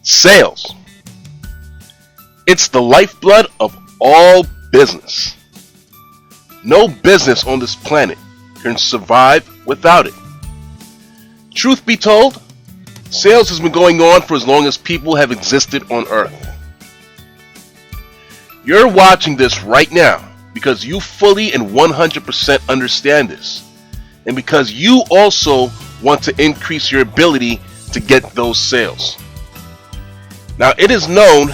Sales. It's the lifeblood of all business. No business on this planet can survive without it. Truth be told, sales has been going on for as long as people have existed on Earth. You're watching this right now because you fully and 100% understand this, and because you also want to increase your ability to get those sales. Now, it is known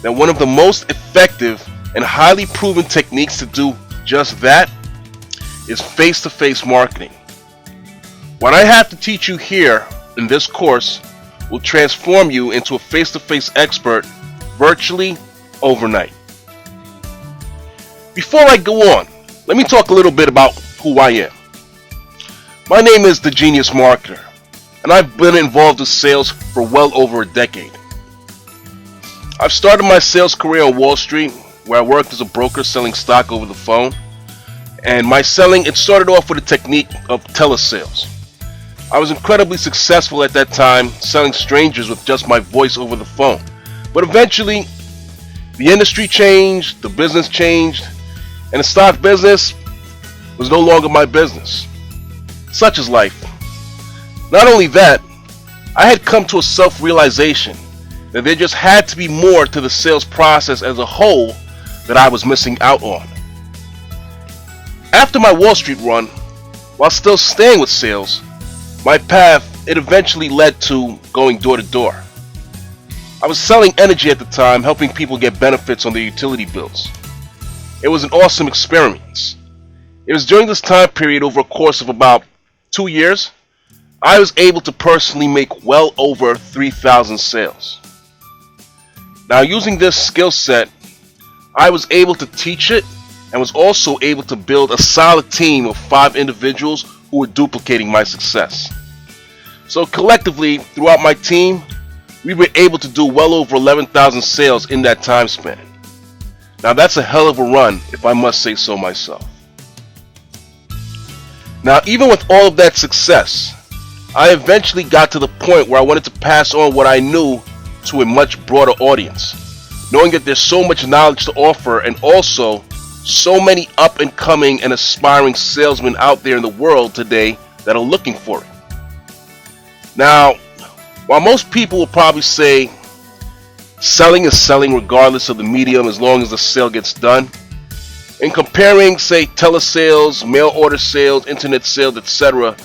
that one of the most effective and highly proven techniques to do just that is face-to-face marketing. What I have to teach you here in this course will transform you into a face-to-face expert virtually overnight. Before I go on, let me talk a little bit about who I am. My name is The Genius Marketer, and I've been involved with sales for well over a decade. I've started my sales career on Wall Street, where I worked as a broker selling stock over the phone. And my selling, it started off with a technique of telesales. I was incredibly successful at that time selling strangers with just my voice over the phone. But eventually, the industry changed, the business changed, and the stock business was no longer my business. Such is life. Not only that, I had come to a self-realization that there just had to be more to the sales process as a whole that I was missing out on. After my Wall Street run, while still staying with sales, my path, it eventually led to going door to door. I was selling energy at the time, helping people get benefits on their utility bills. It was an awesome experience. It was during this time period, over a course of about 2 years, I was able to personally make well over 3,000 sales. Now, using this skill set, I was able to teach it and was also able to build a solid team of 5 individuals who were duplicating my success. So collectively, throughout my team, we were able to do well over 11,000 sales in that time span. Now that's a hell of a run, if I must say so myself. Now, even with all of that success, I eventually got to the point where I wanted to pass on what I knew to a much broader audience, knowing that there's so much knowledge to offer and also so many up and coming and aspiring salesmen out there in the world today that are looking for it. Now, while most people will probably say selling is selling regardless of the medium as long as the sale gets done, in comparing, say, telesales, mail order sales, internet sales, etc.,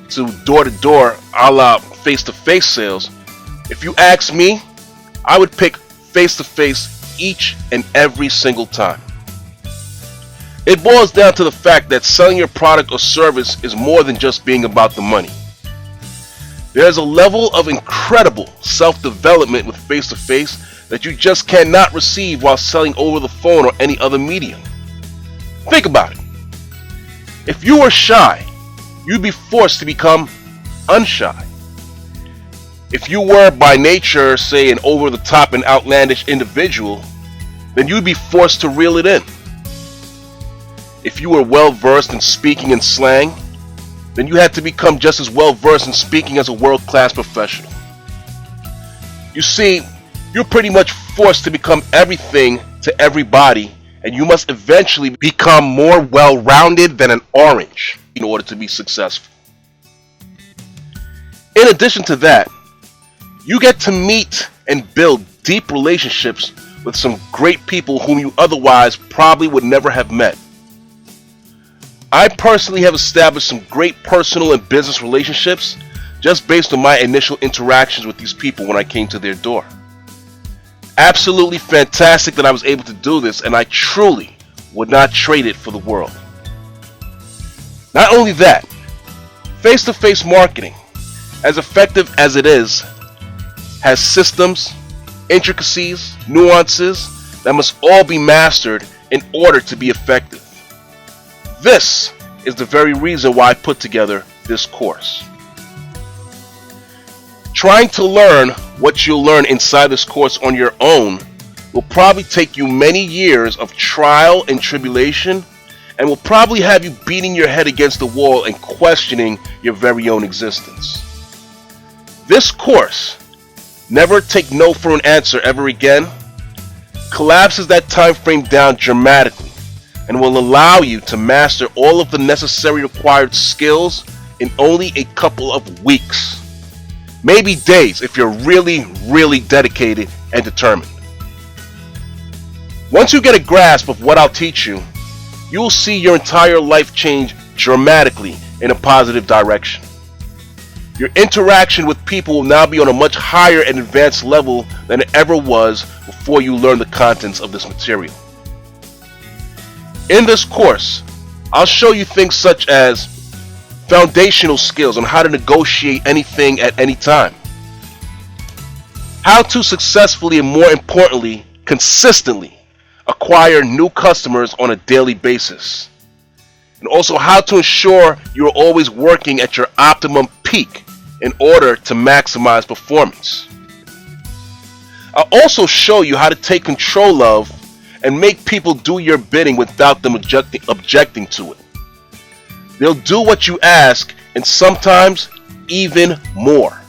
to door-to-door a la face-to-face sales, if you ask me, I would pick face-to-face each and every single time. It boils down to the fact that selling your product or service is more than just being about the money. There's a level of incredible self-development with face-to-face that you just cannot receive while selling over the phone or any other medium. Think about it. If you were shy, you'd be forced to become unshy. If you were by nature, say, an over-the-top and outlandish individual, then you'd be forced to reel it in. If you were well-versed in speaking in slang, then you had to become just as well-versed in speaking as a world-class professional. You see, you're pretty much forced to become everything to everybody, and you must eventually become more well-rounded than an orange in order to be successful. In addition to that, you get to meet and build deep relationships with some great people whom you otherwise probably would never have met. I personally have established some great personal and business relationships just based on my initial interactions with these people when I came to their door. Absolutely fantastic that I was able to do this, and I truly would not trade it for the world. Not only that, face-to-face marketing, as effective as it is, has systems, intricacies, nuances that must all be mastered in order to be effective. This is the very reason why I put together this course. Trying to learn what you'll learn inside this course on your own will probably take you many years of trial and tribulation, and will probably have you beating your head against the wall and questioning your very own existence. This course never take no for an answer ever again, collapses that time frame down dramatically and will allow you to master all of the necessary required skills in only a couple of weeks. Maybe days if you're really dedicated and determined. Once you get a grasp of what I'll teach you, you will see your entire life change dramatically in a positive direction. Your interaction with people will now be on a much higher and advanced level than it ever was before you learn the contents of this material. In this course, I'll show you things such as foundational skills on how to negotiate anything at any time, how to successfully and, more importantly, consistently acquire new customers on a daily basis, and also how to ensure you're always working at your optimum peak in order to maximize performance. I'll also show you how to take control of and make people do your bidding without them objecting to it. They'll do what you ask, and sometimes even more.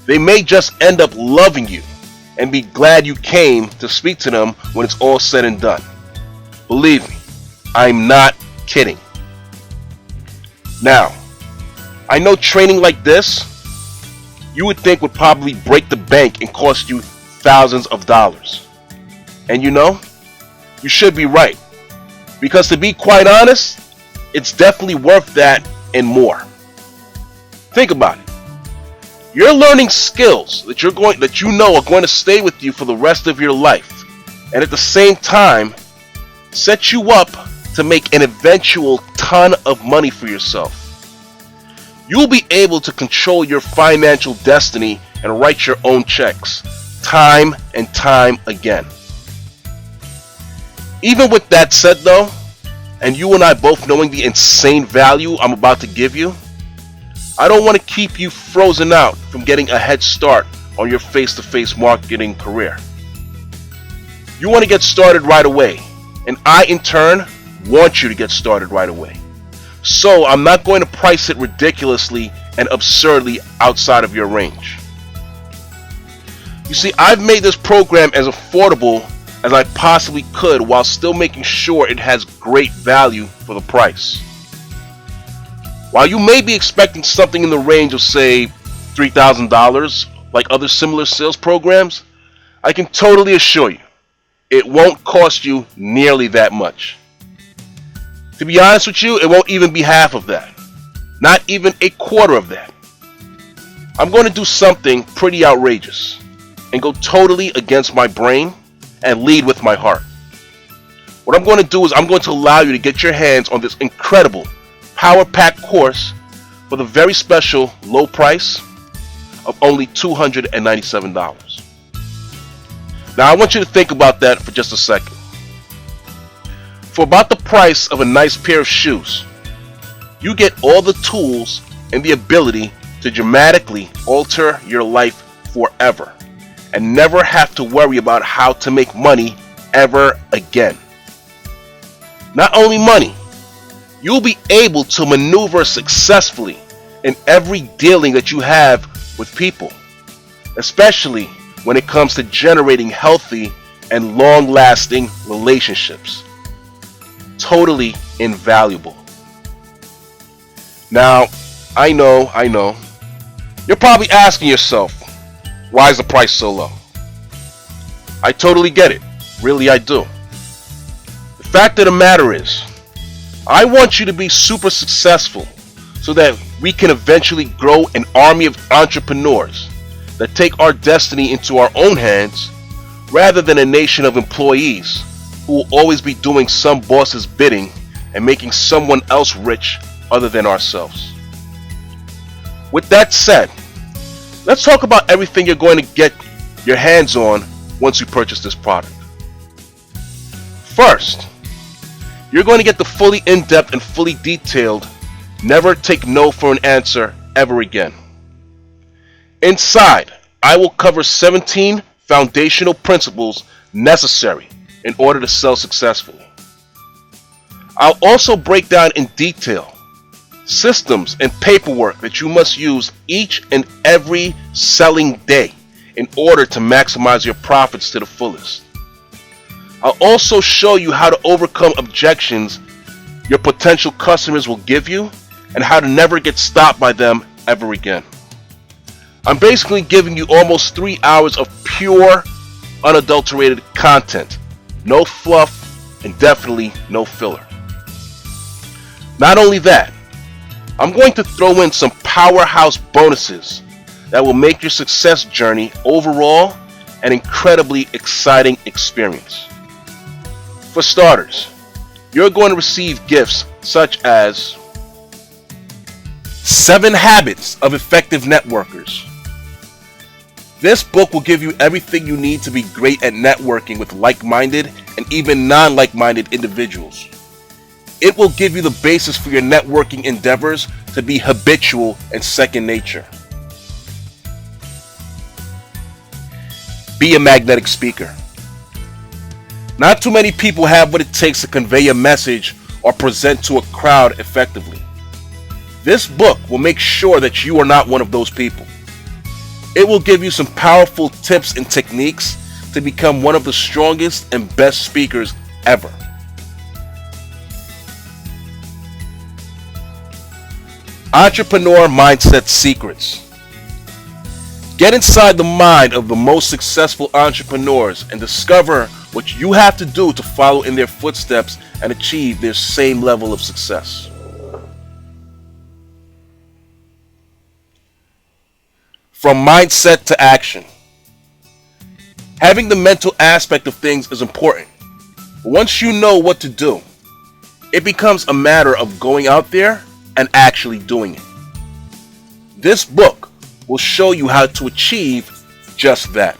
They may just end up loving you and be glad you came to speak to them when it's all said and done. Believe me, I'm not kidding. Now, I know training like this, you would think would probably break the bank and cost you thousands of dollars. And you know, you should be right. Because to be quite honest, it's definitely worth that and more. Think about it. You're learning skills that you know are going to stay with you for the rest of your life, and at the same time set you up to make an eventual ton of money for yourself. You'll be able to control your financial destiny and write your own checks time and time again. Even with that said though, and you and I both knowing the insane value I'm about to give you, I don't want to keep you frozen out from getting a head start on your face-to-face marketing career. You want to get started right away, and I in turn want you to get started right away. So I'm not going to price it ridiculously and absurdly outside of your range. You see, I've made this program as affordable as I possibly could while still making sure it has great value for the price. While you may be expecting something in the range of, say, $3,000 like other similar sales programs, I can totally assure you it won't cost you nearly that much. To be honest with you, it won't even be half of that. Not even a quarter of that. I'm going to do something pretty outrageous and go totally against my brain and lead with my heart. What I'm going to do is I'm going to allow you to get your hands on this incredible power-packed course for the very special low price of only $297. Now I want you to think about that for just a second. For about the price of a nice pair of shoes, you get all the tools and the ability to dramatically alter your life forever and never have to worry about how to make money ever again. Not only money, you'll be able to maneuver successfully in every dealing that you have with people, especially when it comes to generating healthy and long-lasting relationships. Totally invaluable. Now, I know, you're probably asking yourself, why is the price so low? I totally get it. Really, I do. The fact of the matter is, I want you to be super successful so that we can eventually grow an army of entrepreneurs that take our destiny into our own hands rather than a nation of employees who will always be doing some boss's bidding and making someone else rich other than ourselves. With that said, let's talk about everything you're going to get your hands on once you purchase this product. First, you're going to get the fully in-depth and fully detailed Never Take No for an Answer Ever Again. Inside, I will cover 17 foundational principles necessary in order to sell successfully. I'll also break down in detail systems and paperwork that you must use each and every selling day in order to maximize your profits to the fullest. I'll also show you how to overcome objections your potential customers will give you and how to never get stopped by them ever again. I'm basically giving you almost 3 hours of pure, unadulterated content. No fluff and definitely no filler. Not only that, I'm going to throw in some powerhouse bonuses that will make your success journey overall an incredibly exciting experience. For starters, you're going to receive gifts such as 7 Habits of Effective Networkers. This book will give you everything you need to be great at networking with like-minded and even non-like-minded individuals. It will give you the basis for your networking endeavors to be habitual and second nature. Be a magnetic speaker. Not too many people have what it takes to convey a message or present to a crowd effectively. This book will make sure that you are not one of those people. It will give you some powerful tips and techniques to become one of the strongest and best speakers ever. Entrepreneur Mindset Secrets. Get inside the mind of the most successful entrepreneurs and discover what you have to do to follow in their footsteps and achieve their same level of success. From mindset to action. Having the mental aspect of things is important. But once you know what to do, it becomes a matter of going out there and actually doing it. This book will show you how to achieve just that.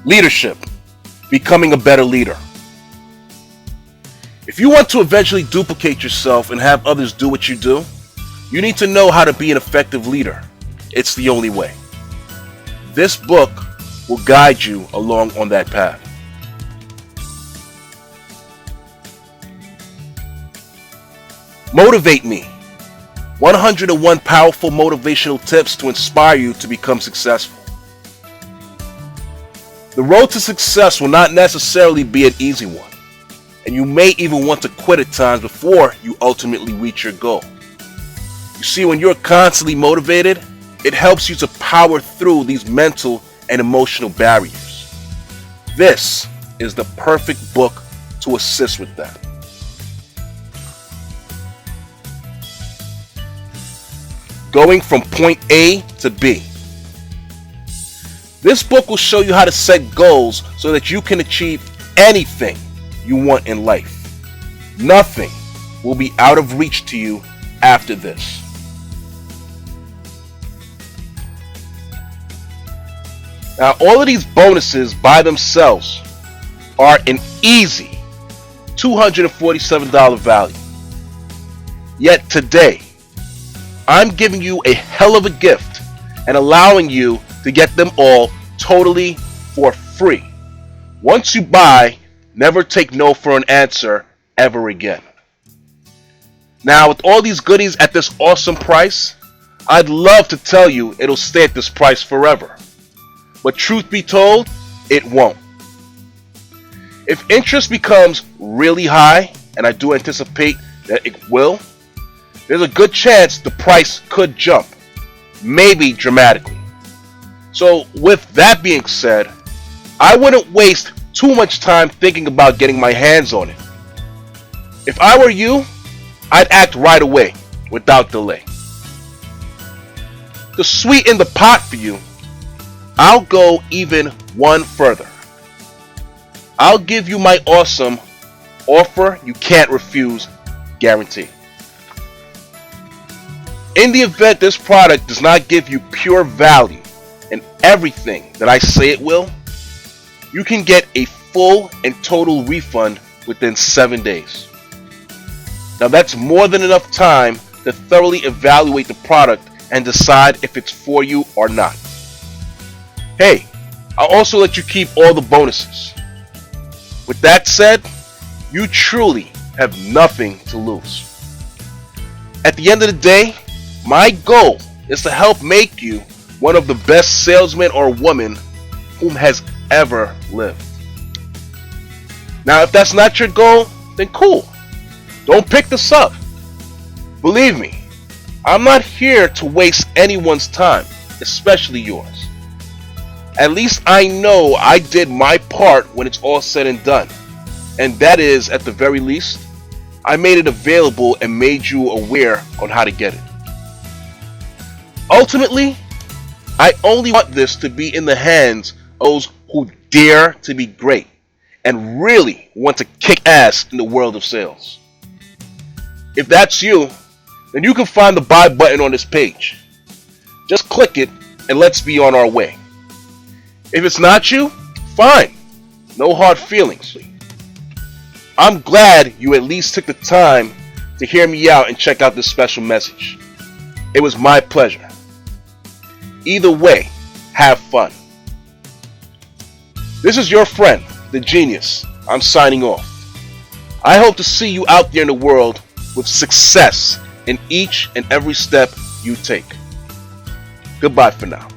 Leadership. Becoming a better leader. If you want to eventually duplicate yourself and have others do what you do, you need to know how to be an effective leader. It's the only way. This book will guide you along on that path. Motivate Me. 101 powerful motivational tips to inspire you to become successful. The road to success will not necessarily be an easy one, and you may even want to quit at times before you ultimately reach your goal. You see, when you're constantly motivated, it helps you to power through these mental and emotional barriers. This is the perfect book to assist with that. Going from point A to B. This book will show you how to set goals so that you can achieve anything you want in life. Nothing will be out of reach to you after this. Now, all of these bonuses by themselves are an easy $247 value. Yet today, I'm giving you a hell of a gift and allowing you to get them all totally for free. Once you buy, never take no for an answer ever again. Now, with all these goodies at this awesome price, I'd love to tell you it'll stay at this price forever. But truth be told, it won't. If interest becomes really high, and I do anticipate that it will, there's a good chance the price could jump, maybe dramatically. So with that being said, I wouldn't waste too much time thinking about getting my hands on it. If I were you, I'd act right away, without delay. To sweeten the pot for you, I'll go even one further. I'll give you my awesome offer you can't refuse guarantee. In the event this product does not give you pure value and everything that I say it will, you can get a full and total refund within 7 days. Now that's more than enough time to thoroughly evaluate the product and decide if it's for you or not. Hey, I'll also let you keep all the bonuses. With that said, you truly have nothing to lose. At the end of the day, My goal is to help make you one of the best salesmen or woman whom has ever lived. Now, if that's not your goal, then cool. Don't pick this up. Believe me, I'm not here to waste anyone's time, especially yours. At least I know I did my part when it's all said and done. And that is, at the very least, I made it available and made you aware on how to get it. Ultimately, I only want this to be in the hands of those who dare to be great and really want to kick ass in the world of sales. If that's you, then you can find the buy button on this page. Just click it and let's be on our way. If it's not you, fine. No hard feelings. I'm glad you at least took the time to hear me out and check out this special message. It was my pleasure. Either way, have fun. This is your friend, The Genius. I'm signing off. I hope to see you out there in the world with success in each and every step you take. Goodbye for now.